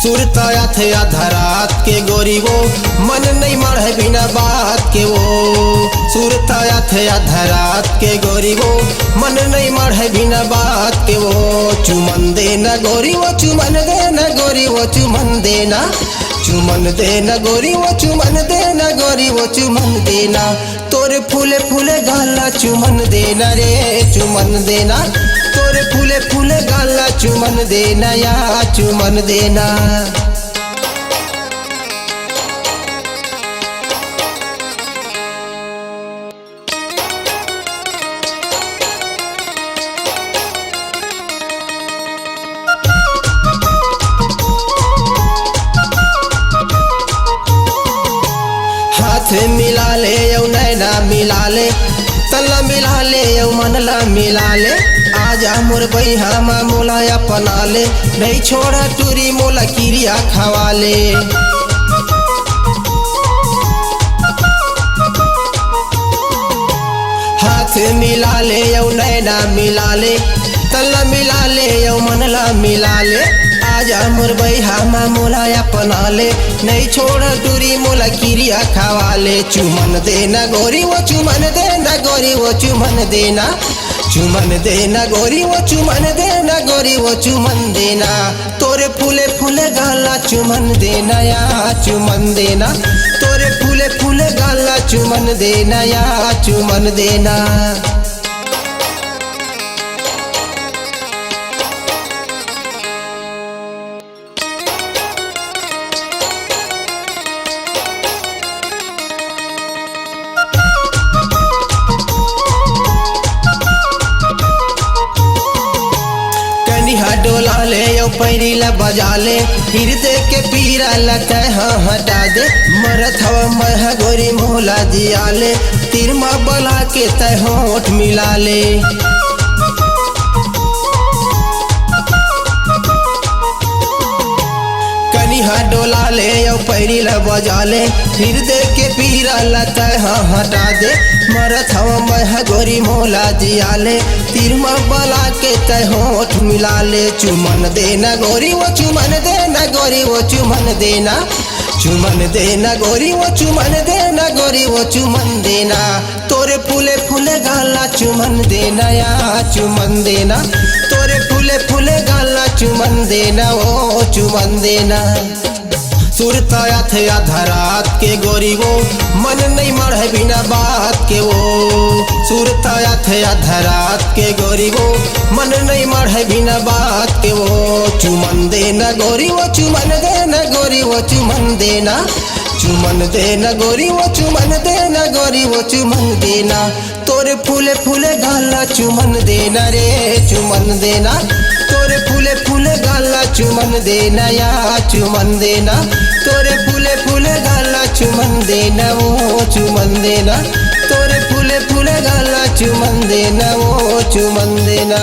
सुरताया थे आधा रात के गोरी वो मन नहीं मढ़े बिना बात के वो। सुरताया थे आधा रात के गोरी वो मन नहीं मढ़े बिना बात के वो। चुमन देना गोरी वो चुमन देना गोरी वो चुमन देना। चुमन देना गोरी वो चुमन देना गोरी वो चुमन देना। तोरे फूले फूले गाला चुमन देना रे चुमन देना। तोरे फूले फूले गाला चुमन देना या चुमन देना। हाथ मिला ले यौ नैना मिला ले तल्ला मिला ले यौ मनला मिला ले। आजा मोर बैहा मा मोला अपना ले नहीं छोड़ा टूरी मोला किरिया खवा ले। हाथ मिला ले यौ नैना मिला ले तल्ला मिला ले यौ मनला मिला ले। आजा मोर बैहा मा मोला अपना ले नहीं छोड़ा टूरी मोला किरिया खवा ले। चुमन देना गोरी वो चुमन देना गोरी वो चुमन देना। चुमन देना गोरी वो चुमन देना गोरी वो चुमन देना। तोरे फूले फूले गाला चुमन देना या चुमन देना। तोरे फूले फूले गाला चुमन देना या चुमन देना। डोला ले यो पैरीला बजा ले हृदय के पीरा लता हाँ हटा दे। मरत हवा मह गोरी मोला दिया ले तिरमा बला के तय होठ मिला ले। कनिहा डोला ले यो पैरीला बजा ले हृदय के पीरा लता हाँ हटा दे। मरत हवा मह गोरी मोला दिया ले तिरमा बला के तय होठ मिला ले। चुमन देना गोरी वो चुमन देना गोरी वो चुमन देना। चुमन देना गोरी वो चुमन देना गोरी वो चुमन देना। तोरे फूले फूले गाला चुमन देना या चुमन देना। तोरे फूले फूले गाला चुमन देना ओ चुमन देना। सुरताया थे आधा रात के गोरी वो मन नहीं मढ़े बिना बात के वो। सुरताया थे आधा रात के गोरी वो मन नहीं मढ़े बिना बात के वो। चुमन देना गोरी वो चुमन देना गोरी वो चुमन देना। चुमन देना गोरी वो चुमन देना गोरी वो चुमन देना। तोरे फूले फूले गाला चुमन देना रे चुमन देना। तोरे फूले फूले गाला चुमन देना या चुमन देना। तोरे फूले फूले गाला चुमन देना वो चुमन देना। तोरे फूले फूले गाला चुमन देना वो चुमन देना।